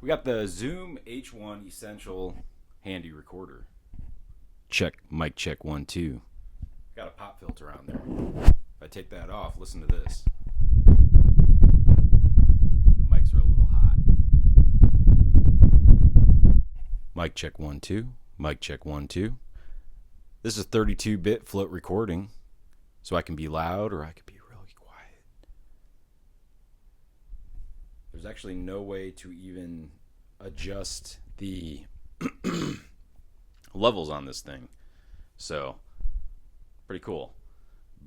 We got the Zoom H1 Essential Handy Recorder. Check, mic check 1, 2. Got a pop filter on there. If I take that off, listen to this. The mics are a little hot. Mic check 1, 2. Mic check 1, 2. This is a 32-bit float recording, so I can be loud or I can be really quiet. There's actually no way to even adjust the levels on this thing. So, pretty cool.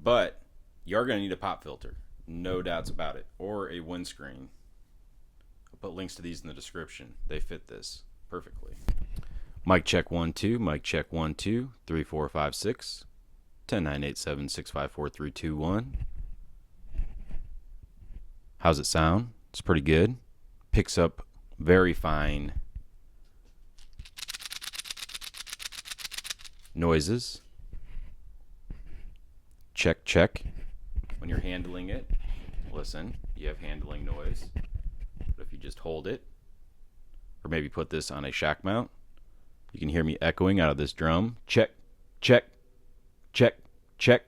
But you are going to need a pop filter. No doubts about it. Or a windscreen. I'll put links to these in the description. They fit this perfectly. Mic check 1, 2. Mic check 1, 2. 3, 4, 5, 6. 10, 9, 8, 7, 6, 5, 4, 3, 2, 1. How's it sound? It's pretty good. Picks up very fine noises. Check, check. When you're handling it, listen, you have handling noise. But if you just hold it, or maybe put this on a shack mount, you can hear me echoing out of this drum. Check, check, check, check.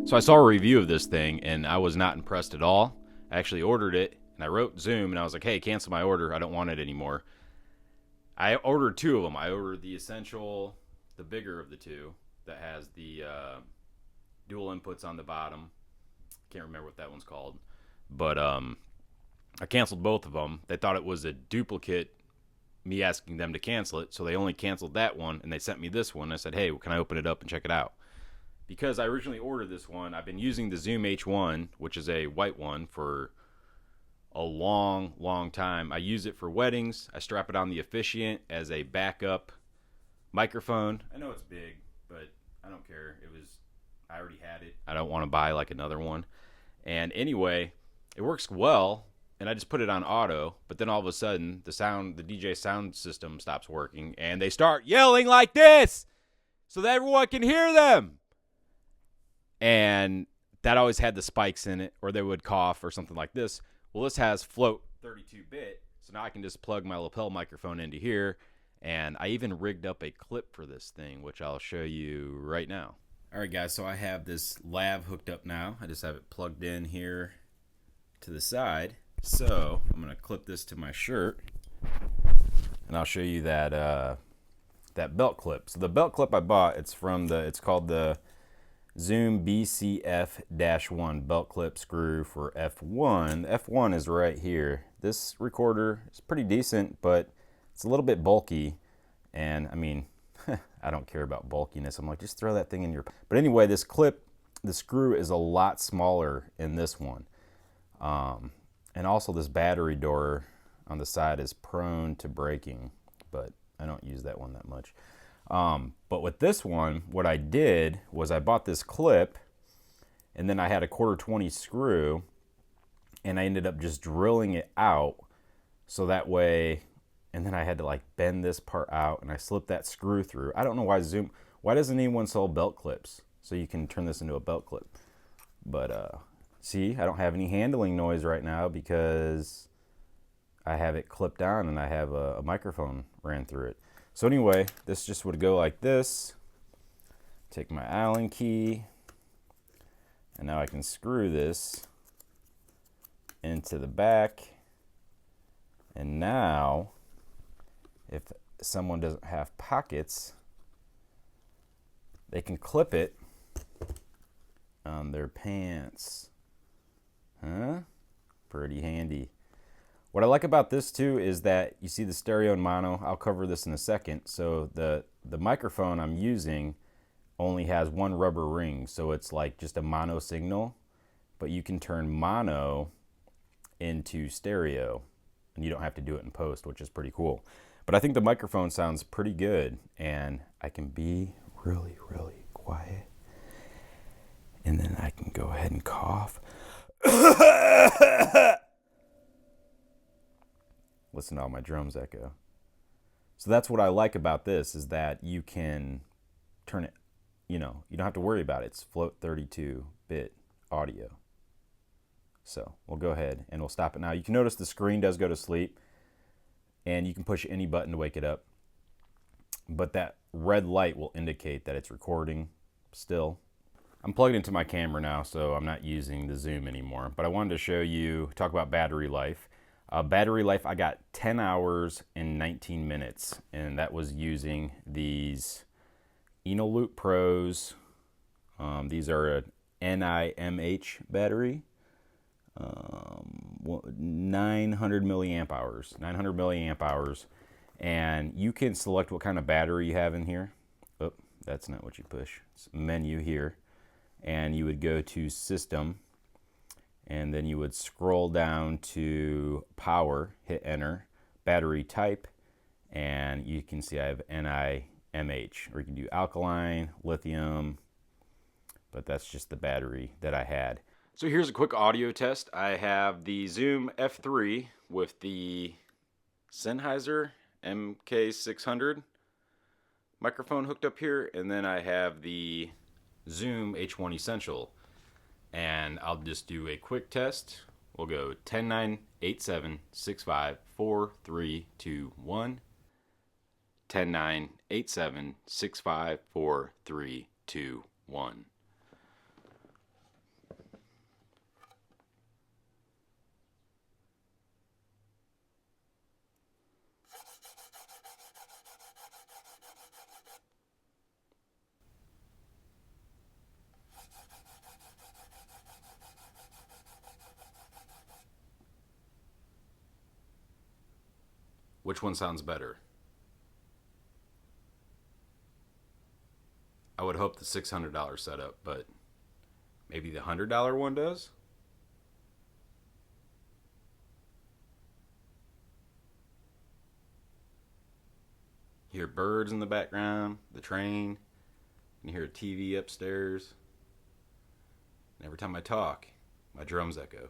So I saw a review of this thing, and I was not impressed at all. I actually ordered it, and I wrote Zoom, and I was like, hey, cancel my order. I don't want it anymore. I ordered 2 of them. I ordered the Essential, the bigger of the 2, that has the dual inputs on the bottom. Can't remember what that one's called. But I canceled both of them. They thought it was a duplicate, me asking them to cancel it, so they only canceled that one, and they sent me this one. I said, hey, can I open it up and check it out? Because I originally ordered this one, I've been using the Zoom H1, which is a white one, for a long, long time. I use it for weddings. I strap it on the officiant as a backup microphone. I know it's big, but I don't care. I already had it. I don't want to buy like another one. And anyway, it works well, and I just put it on auto, but then all of a sudden, the DJ sound system stops working, and they start yelling like this so that everyone can hear them. And that always had the spikes in it, or they would cough or something like this. Well, this has float 32-bit, so now I can just plug my lapel microphone into here, and I even rigged up a clip for this thing, which I'll show you right now. All right, guys, so I have this lav hooked up now. I just have it plugged in here to the side. So I'm going to clip this to my shirt, and I'll show you that that belt clip. So the belt clip I bought, it's called the Zoom BCF-1 belt clip screw for F1. F1 is right here. This recorder is pretty decent, but it's a little bit bulky. And I mean, I don't care about bulkiness. I'm like, just throw that thing in your... But anyway, this clip the screw is a lot smaller in this one. And also this battery door on the side is prone to breaking, but I don't use that one that much. But with this one, what I did was I bought this clip, and then I had a 1/4-20 screw, and I ended up just drilling it out so that way, and then I had to like bend this part out, and I slipped that screw through. I don't know why doesn't anyone sell belt clips so you can turn this into a belt clip? But see, I don't have any handling noise right now because I have it clipped down and I have a microphone ran through it. So anyway, this just would go like this. Take my Allen key, and now I can screw this into the back. And now, if someone doesn't have pockets, they can clip it on their pants. Huh? Pretty handy. What I like about this too is that you see the stereo and mono. I'll cover this in a second. So the microphone I'm using only has one rubber ring, so it's like just a mono signal, but you can turn mono into stereo and you don't have to do it in post, which is pretty cool. But I think the microphone sounds pretty good, and I can be really, really quiet, and then I can go ahead and cough. Listen to all my drums echo. So that's what I like about this, is that you can turn it, you don't have to worry about it. It's float 32-bit audio. So we'll go ahead and we'll stop it now. You can notice the screen does go to sleep, and you can push any button to wake it up. But that red light will indicate that it's recording still. I'm plugged into my camera now, so I'm not using the zoom anymore. But I wanted to show you, talk about battery life. Battery life, I got 10 hours and 19 minutes, and that was using these Enoloop Pros. These are an NIMH battery, 900 milliamp hours, and you can select what kind of battery you have in here. Oh, that's not what you push. It's menu here, and you would go to System, and then you would scroll down to Power, hit Enter, Battery Type, and you can see I have NIMH, or you can do alkaline, lithium, but that's just the battery that I had. So here's a quick audio test. I have the Zoom F3 with the Sennheiser MK600 microphone hooked up here, and then I have the Zoom H1 Essential. And I'll just do a quick test. We'll go 10, 9, 8, 7, 6, 5, 4, 3, 2, 1. 10, 9, 8, 7, 6, 5, 4, 3, 2, 1. Which one sounds better? I would hope the $600 setup, but maybe the $100 one does? You hear birds in the background, the train, and you hear a TV upstairs. And every time I talk, my drums echo.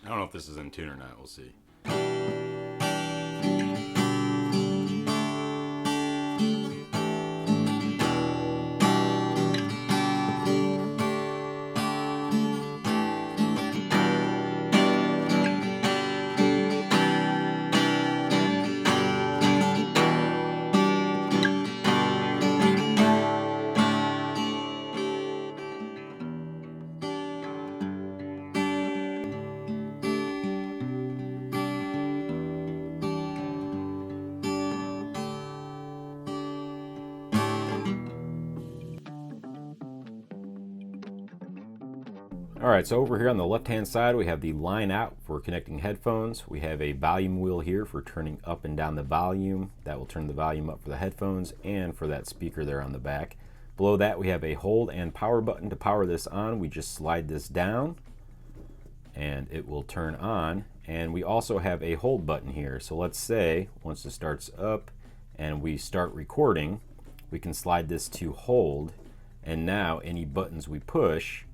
I don't know if this is in tune or not. We'll see. All right, so over here on the left-hand side, we have the line out for connecting headphones. We have a volume wheel here for turning up and down the volume. That will turn the volume up for the headphones and for that speaker there on the back. Below that, we have a hold and power button. To power this on, we just slide this down and it will turn on. And we also have a hold button here. So let's say once it starts up and we start recording, we can slide this to hold, and now any buttons we push,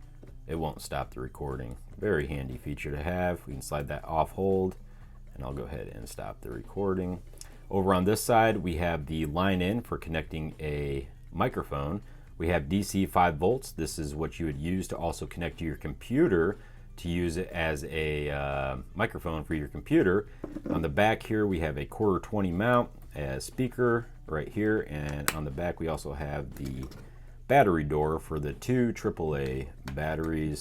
it won't stop the recording. Very handy feature to have. We can slide that off hold, and I'll go ahead and stop the recording. Over on this side, we have the line in for connecting a microphone. We have DC 5 volts. This is what you would use to also connect to your computer to use it as a microphone for your computer. On the back here, we have a 1/4-20 mount as speaker right here, and on the back we also have the battery door for the 2 AAA batteries.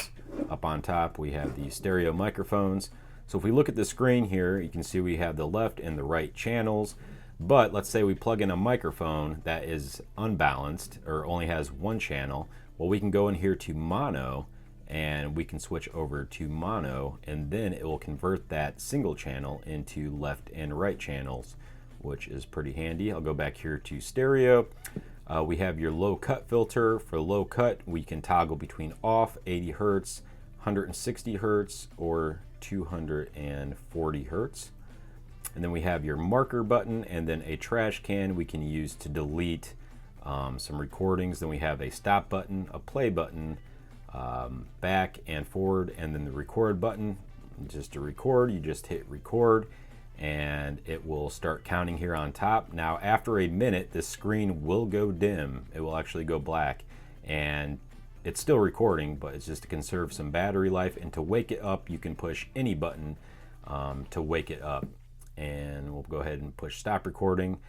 Up on top we have the stereo microphones. So if we look at the screen here, you can see we have the left and the right channels. But let's say we plug in a microphone that is unbalanced or only has one channel. Well, we can go in here to mono and we can switch over to mono, and then it will convert that single channel into left and right channels, which is pretty handy. I'll go back here to stereo. We have your low cut filter. For low cut, we can toggle between off, 80 Hertz, 160 Hertz, or 240 Hertz. And then we have your marker button, and then a trash can we can use to delete some recordings. Then we have a stop button, a play button, back and forward, and then the record button. Just to record, you just hit record, and it will start counting here on top. Now after a minute, this screen will go dim. It will actually go black, and it's still recording, but it's just to conserve some battery life. And to wake it up, you can push any button to wake it up. And we'll go ahead and push stop recording.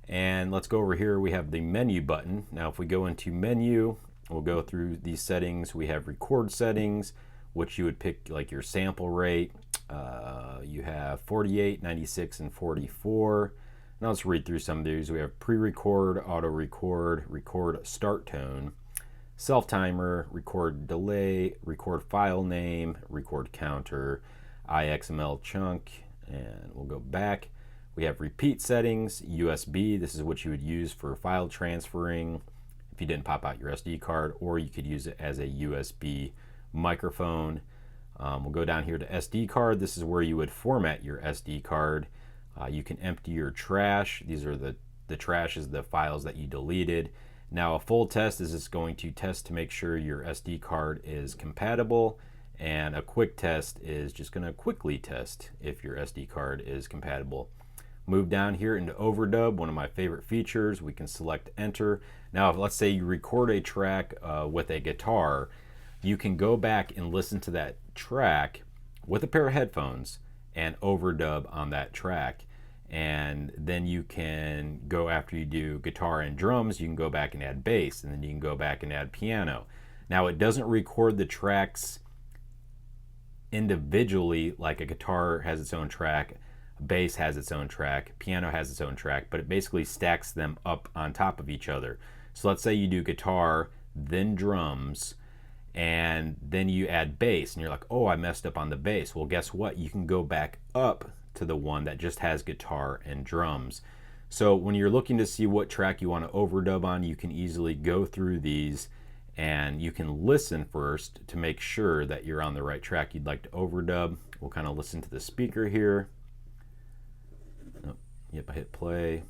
And let's go over here. We have the menu button. Now if we go into menu, we'll go through these settings. We have record settings, which you would pick like your sample rate. You have 48, 96, and 44. Now let's read through some of these. We have pre-record, auto-record, record start tone, self-timer, record delay, record file name, record counter, IXML chunk, and we'll go back. We have repeat settings, USB. This is what you would use for file transferring if you didn't pop out your SD card, or you could use it as a USB microphone. We'll go down here to SD card. This is where you would format your SD card. You can empty your trash. These are the trash is the files that you deleted. Now a full test is just going to test to make sure your SD card is compatible, and a quick test is just going to quickly test if your SD card is compatible. Move down here into overdub, one of my favorite features. We can select enter. Now if, let's say you record a track with a guitar, you can go back and listen to that track with a pair of headphones and overdub on that track. And then you can go, after you do guitar and drums, you can go back and add bass, and then you can go back and add piano. Now it doesn't record the tracks individually like a guitar has its own track, bass has its own track, piano has its own track, but it basically stacks them up on top of each other. So let's say you do guitar, then drums, and then you add bass, and you're like, oh, I messed up on the bass. Well, guess what? You can go back up to the one that just has guitar and drums. So when you're looking to see what track you want to overdub on, you can easily go through these, and you can listen first to make sure that you're on the right track you'd like to overdub. We'll kind of listen to the speaker here. Oh, yep, I hit play.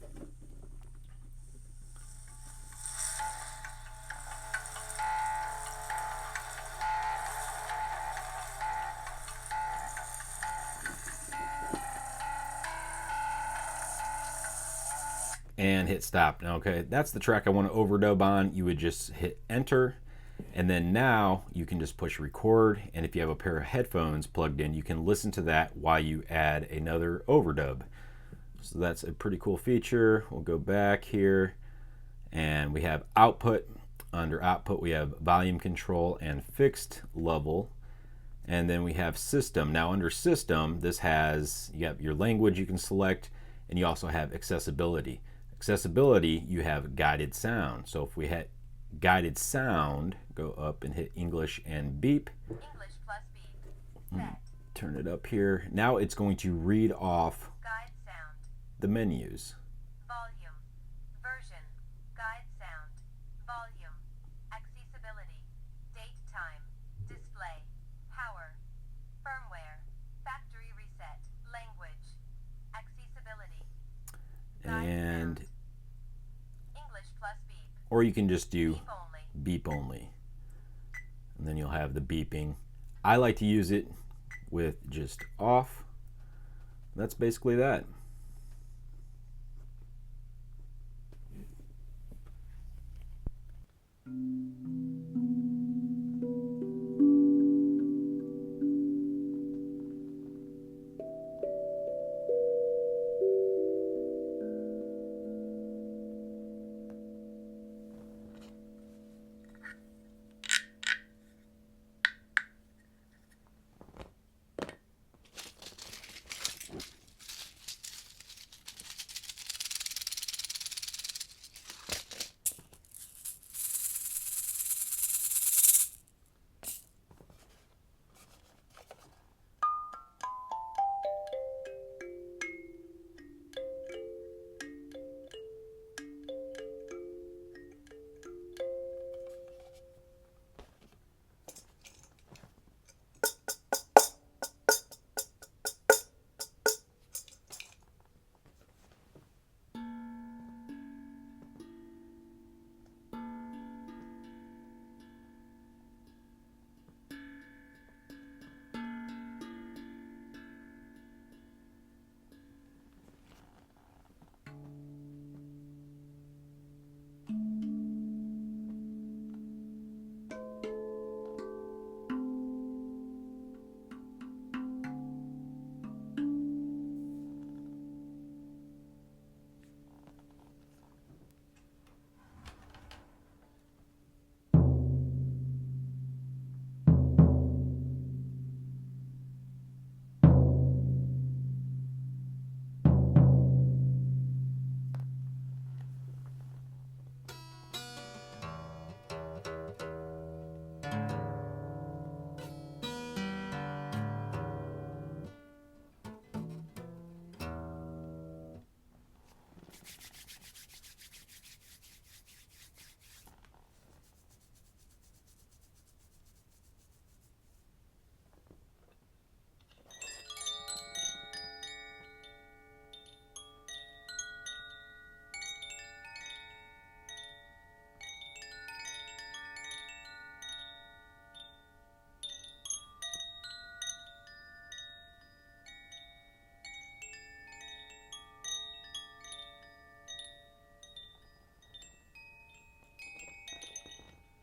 and hit stop. Now, okay, that's the track I want to overdub on. You would just hit enter, and then now you can just push record, and if you have a pair of headphones plugged in, you can listen to that while you add another overdub. So that's a pretty cool feature. We'll go back here, and we have output. Under output, we have volume control and fixed level. And then we have system. Now under system, this has, you have your language you can select, and you also have accessibility. Accessibility, you have guided sound. So if we hit guided sound, go up and hit English and beep. English plus beep. Set. Turn it up here. Now it's going to read off Guide sound. the menus. Volume. Version. Guide sound. Volume. Accessibility. Date time. Display. Power. Firmware. Factory reset. Language. Accessibility. Guide And sound. English plus beep. or you can just do Beep only. beep only. And then you'll have the beeping. I like to use it with just off. That's basically that.